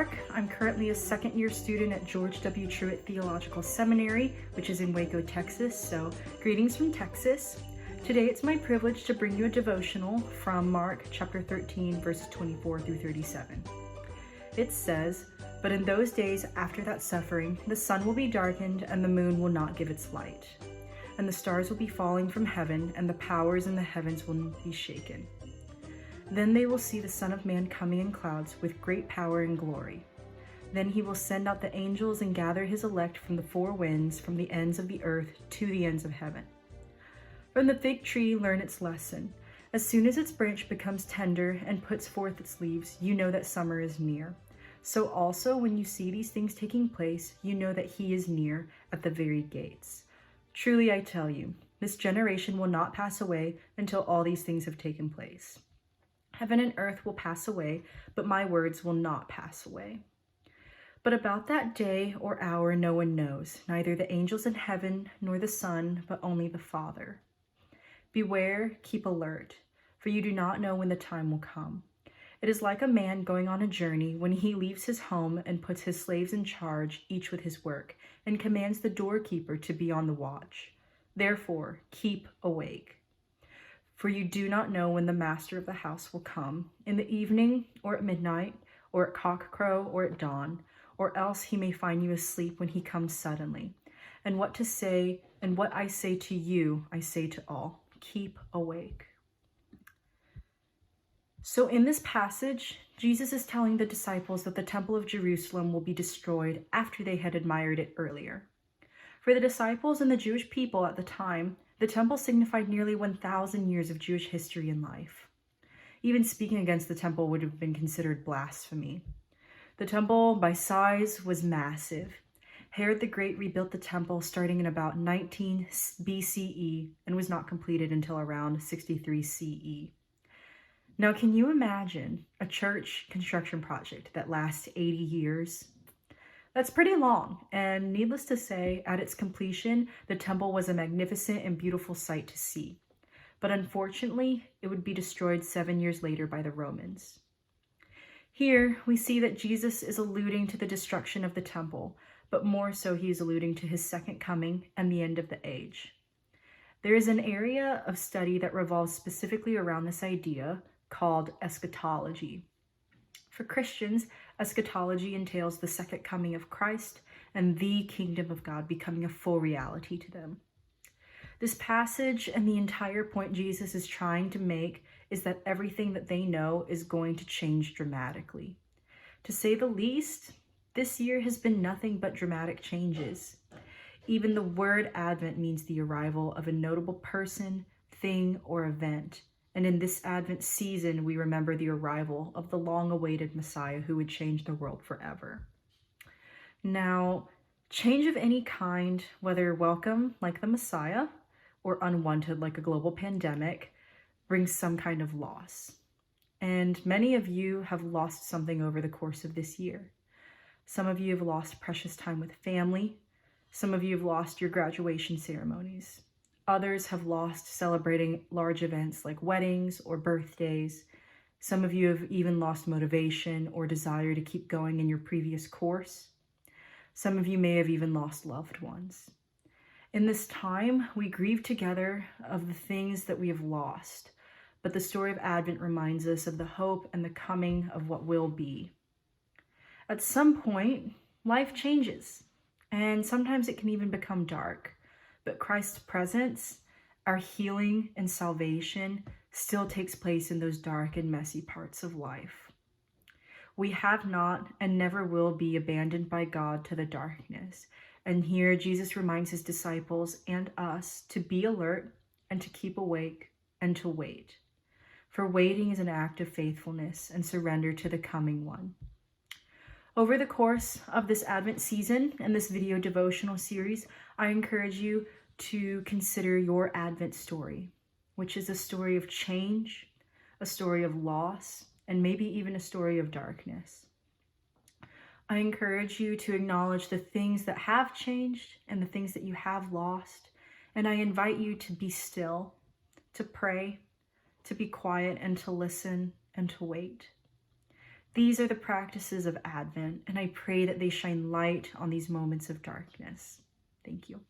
Mark. I'm currently a second-year student at George W. Truett Theological Seminary, which is in Waco, Texas, so greetings from Texas. Today it's my privilege to bring you a devotional from Mark chapter 13, verses 24 through 37. It says, "But in those days after that suffering, the sun will be darkened and the moon will not give its light. And the stars will be falling from heaven and the powers in the heavens will be shaken. Then they will see the Son of Man coming in clouds with great power and glory. Then he will send out the angels and gather his elect from the four winds, from the ends of the earth to the ends of heaven. From the fig tree learn its lesson. As soon as its branch becomes tender and puts forth its leaves, you know that summer is near. So also when you see these things taking place, you know that he is near at the very gates. Truly I tell you, this generation will not pass away until all these things have taken place. Heaven and earth will pass away, but my words will not pass away. But about that day or hour no one knows, neither the angels in heaven nor the Son, but only the Father. Beware, keep alert, for you do not know when the time will come. It is like a man going on a journey when he leaves his home and puts his slaves in charge, each with his work, and commands the doorkeeper to be on the watch. Therefore, keep awake. For you do not know when the master of the house will come, in the evening, or at midnight, or at cockcrow, or at dawn, or else he may find you asleep when he comes suddenly. And what I say to you, I say to all, keep awake." So in this passage, Jesus is telling the disciples that the Temple of Jerusalem will be destroyed after they had admired it earlier. For the disciples and the Jewish people at the time, the temple signified nearly 1,000 years of Jewish history and life. Even speaking against the temple would have been considered blasphemy. The temple, by size, was massive. Herod the Great rebuilt the temple starting in about 19 BCE and was not completed until around 63 CE. Now, can you imagine a church construction project that lasts 80 years? That's pretty long, and needless to say, at its completion, the temple was a magnificent and beautiful sight to see. But unfortunately, it would be destroyed 7 years later by the Romans. Here, we see that Jesus is alluding to the destruction of the temple, but more so he is alluding to his second coming and the end of the age. There is an area of study that revolves specifically around this idea called eschatology. For Christians, eschatology entails the second coming of Christ and the kingdom of God becoming a full reality to them. This passage and the entire point Jesus is trying to make is that everything that they know is going to change dramatically. To say the least, this year has been nothing but dramatic changes. Even the word Advent means the arrival of a notable person, thing, or event. And in this Advent season, we remember the arrival of the long-awaited Messiah who would change the world forever. Now, change of any kind, whether welcome like the Messiah or unwanted like a global pandemic, brings some kind of loss. And many of you have lost something over the course of this year. Some of you have lost precious time with family. Some of you have lost your graduation ceremonies. Others have lost celebrating large events like weddings or birthdays. Some of you have even lost motivation or desire to keep going in your previous course. Some of you may have even lost loved ones. In this time, we grieve together of the things that we have lost, but the story of Advent reminds us of the hope and the coming of what will be. At some point, life changes, and sometimes it can even become dark. But Christ's presence, our healing and salvation, still takes place in those dark and messy parts of life. We have not and never will be abandoned by God to the darkness. And here Jesus reminds his disciples and us to be alert and to keep awake and to wait. For waiting is an act of faithfulness and surrender to the coming one. Over the course of this Advent season and this video devotional series, I encourage you to consider your Advent story, which is a story of change, a story of loss, and maybe even a story of darkness. I encourage you to acknowledge the things that have changed and the things that you have lost, and I invite you to be still, to pray, to be quiet, and to listen and to wait. These are the practices of Advent, and I pray that they shine light on these moments of darkness. Thank you.